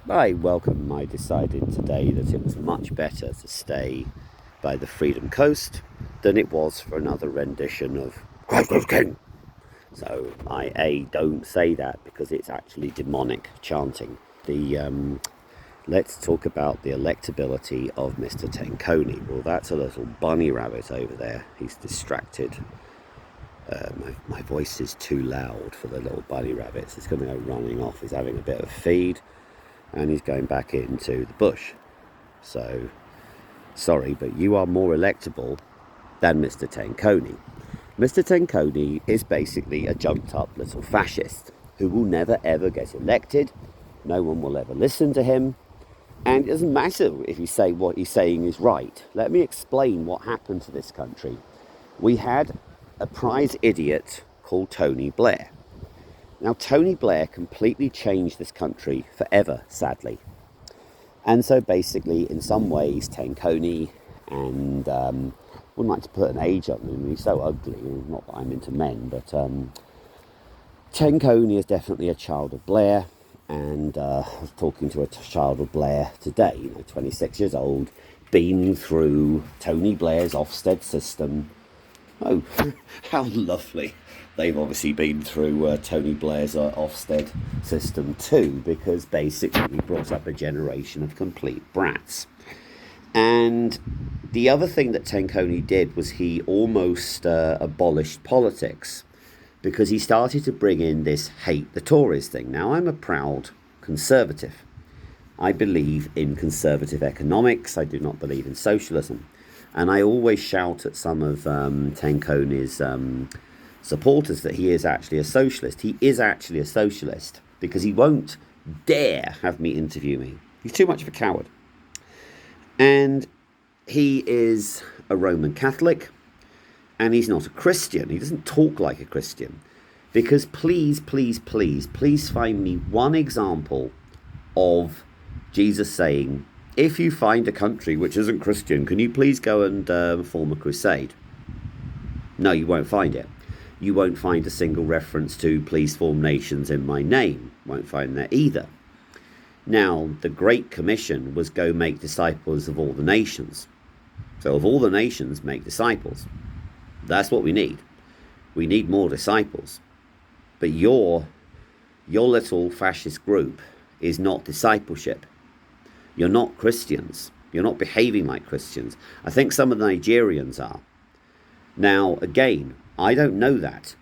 I decided today that it was much better to stay by the Freedom Coast than it was for another rendition of Christ is King. So I don't say that because it's actually demonic chanting. Let's talk about the electability of Mr. Tenconi. Well, that's a little bunny rabbit over there. He's distracted. My voice is too loud for the little bunny rabbits. It's going to go running off. He's having a bit of a feed and he's going back into the bush. So, sorry, but you are more electable than Mr. Tenconi. Mr. Tenconi is basically a jumped up little fascist who will never ever get elected. No one will ever listen to him. And it doesn't matter if you say what he's saying is right. Let me explain what happened to this country. We had a prize idiot called Tony Blair. Now, Tony Blair completely changed this country forever, sadly. And so basically, in some ways, Tenconi and wouldn't like to put an age on him. He's so ugly. Not that I'm into men, but Tenconi is definitely a child of Blair. And I was talking to a child of Blair today, 26 years old, been through Tony Blair's Ofsted system. Oh, how lovely. They've obviously been through Tony Blair's Ofsted system too, because basically he brought up a generation of complete brats. And the other thing that Tenconi did was he almost abolished politics, because he started to bring in this hate the Tories thing. Now, I'm a proud conservative. I believe in conservative economics. I do not believe in socialism. And I always shout at some of Tenconi's supporters that he is actually a socialist. He is actually a socialist because he won't dare have me interview me. He's too much of a coward. And he is a Roman Catholic and he's not a Christian. He doesn't talk like a Christian. Because please, please, please, please find me one example of Jesus saying, if you find a country which isn't Christian, can you please go and form a crusade? No, you won't find it. You won't find a single reference to please form nations in my name. Won't find that either. Now, the Great Commission was go make disciples of all the nations. So of all the nations, make disciples. That's what we need. We need more disciples. But your little fascist group is not discipleship. You're not Christians. You're not behaving like Christians. I think some of the Nigerians are. Now, again, I don't know that.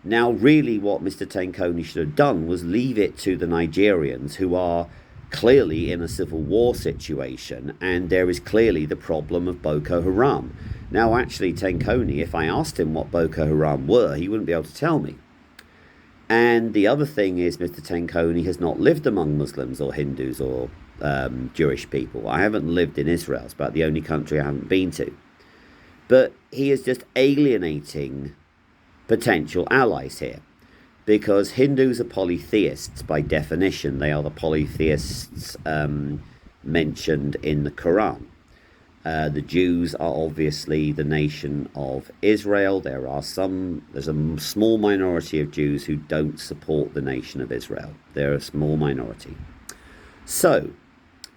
Now, really what Mr. Tenconi should have done was leave it to the Nigerians who are clearly in a civil war situation, and there is clearly the problem of Boko Haram. Now, actually, Tenconi, if I asked him what Boko Haram were, he wouldn't be able to tell me. And the other thing is Mr. Tenconi has not lived among Muslims or Hindus or Jewish people. I haven't lived in Israel. It's about the only country I haven't been to. But he is just alienating potential allies here. Because Hindus are polytheists by definition. They are the polytheists mentioned in the Quran. The Jews are obviously the nation of Israel. There's a small minority of Jews who don't support the nation of Israel. They're a small minority. So,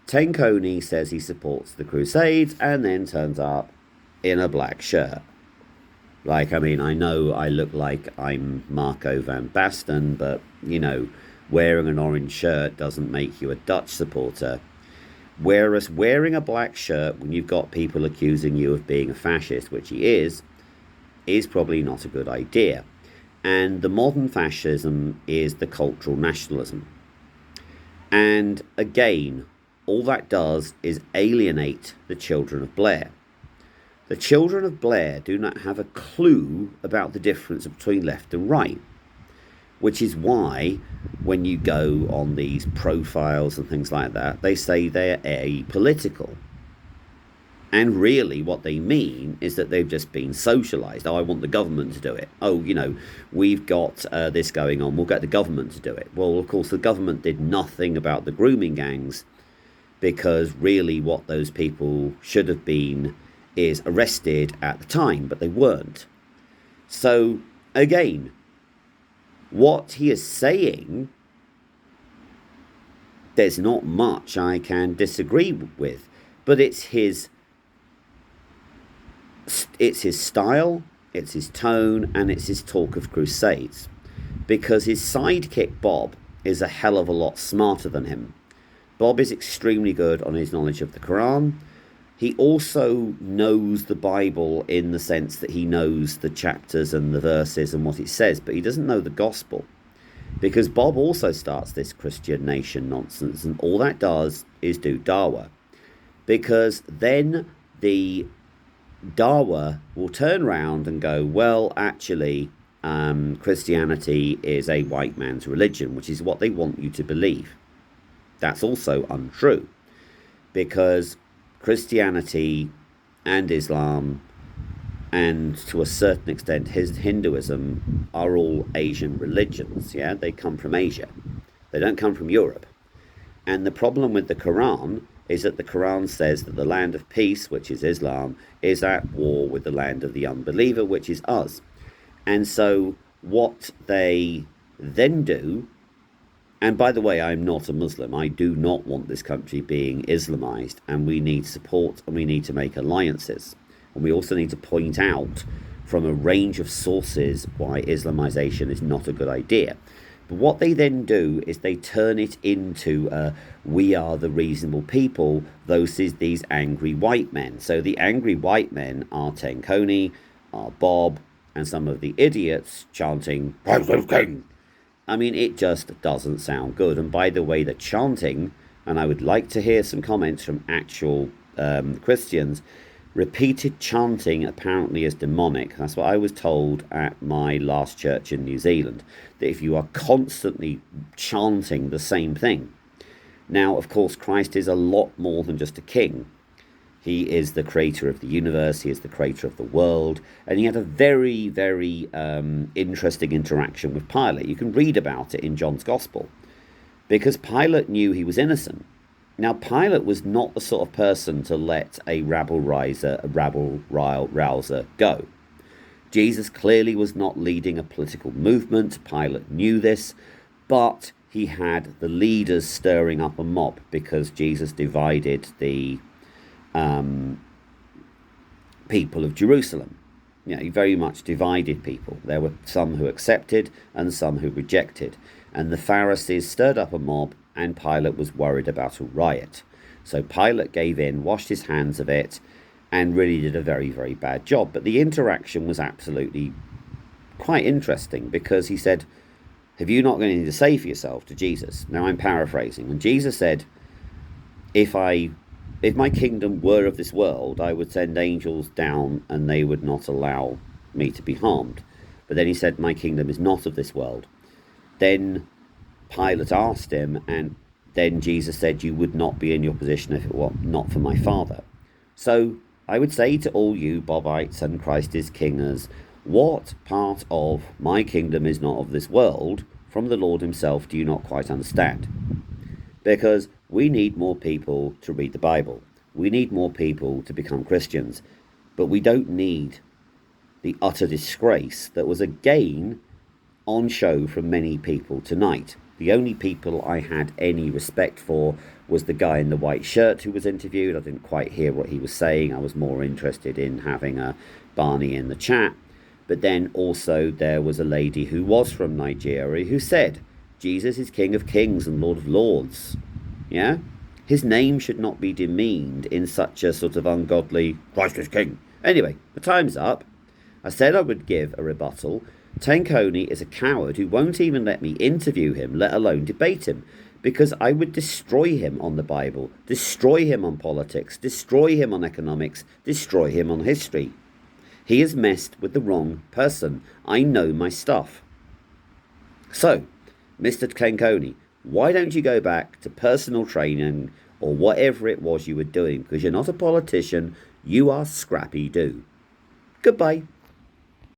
Tenconi says he supports the Crusades and then turns up in a black shirt. I know I look like I'm Marco van Basten, but, wearing an orange shirt doesn't make you a Dutch supporter. Whereas wearing a black shirt when you've got people accusing you of being a fascist, which he is probably not a good idea. And the modern fascism is the cultural nationalism. And again, all that does is alienate the children of Blair. The children of Blair do not have a clue about the difference between left and right. Which is why, when you go on these profiles and things like that, they say they're apolitical. And really what they mean is that they've just been socialised. Oh, I want the government to do it. Oh, we've got this going on. We'll get the government to do it. Well, of course, the government did nothing about the grooming gangs, because really what those people should have been is arrested at the time, but they weren't. So, again, what he is saying there's not much I can disagree with, but it's his style, it's his tone, and it's his talk of crusades. Because his sidekick Bob is a hell of a lot smarter than him. Bob is extremely good on his knowledge of the Quran. He also knows the Bible in the sense that he knows the chapters and the verses and what it says, but he doesn't know the gospel. Because Bob also starts this Christian nation nonsense, and all that does is do Dawa. Because then the Dawa will turn around and go, well, actually, Christianity is a white man's religion, which is what they want you to believe. That's also untrue, because Christianity and Islam, and to a certain extent Hinduism, are all Asian religions. Yeah, they come from Asia. They don't come from Europe. And the problem with the Quran is that the Quran says that the land of peace, which is Islam, is at war with the land of the unbeliever, which is us. And so what they then do, and by the way, I'm not a Muslim. I do not want this country being Islamized, and we need support and we need to make alliances. And we also need to point out from a range of sources why Islamization is not a good idea. But what they then do is they turn it into we are the reasonable people, these angry white men. So the angry white men are Tenconi, are Bob, and some of the idiots chanting, "Christ is King." I mean, it just doesn't sound good. And by the way, the chanting, and I would like to hear some comments from actual Christians, repeated chanting apparently is demonic. That's what I was told at my last church in New Zealand, that if you are constantly chanting the same thing. Now, of course, Christ is a lot more than just a king. He is the creator of the universe, he is the creator of the world, and he had a very, very interesting interaction with Pilate. You can read about it in John's Gospel, because Pilate knew he was innocent. Now, Pilate was not the sort of person to let a rabble-rouser go. Jesus clearly was not leading a political movement. Pilate knew this, but he had the leaders stirring up a mob, because Jesus divided the people of Jerusalem. You know, he very much divided people. There were some who accepted and some who rejected. And the Pharisees stirred up a mob, and Pilate was worried about a riot. So Pilate gave in, washed his hands of it, and really did a very, very bad job. But the interaction was absolutely quite interesting, because he said, have you not got anything to say for yourself, to Jesus? Now I'm paraphrasing. And Jesus said, if my kingdom were of this world, I would send angels down and they would not allow me to be harmed. But then he said, my kingdom is not of this world. Then Pilate asked him, and then Jesus said, you would not be in your position if it were not for my Father. So I would say to all you Bobites and Christ is Kingers, what part of my kingdom is not of this world from the Lord himself do you not quite understand? Because we need more people to read the Bible. We need more people to become Christians. But we don't need the utter disgrace that was again on show from many people tonight. The only people I had any respect for was the guy in the white shirt who was interviewed. I didn't quite hear what he was saying. I was more interested in having a Barney in the chat. But then also there was a lady who was from Nigeria who said, Jesus is King of Kings and Lord of Lords. Yeah? His name should not be demeaned in such a sort of ungodly, Christ is King. Anyway, the time's up. I said I would give a rebuttal. Tenconi is a coward who won't even let me interview him, let alone debate him, because I would destroy him on the Bible, destroy him on politics, destroy him on economics, destroy him on history. He has messed with the wrong person. I know my stuff. So, Mr. Tenconi, why don't you go back to personal training or whatever it was you were doing? Because you're not a politician, you are Scrappy Doo. Goodbye.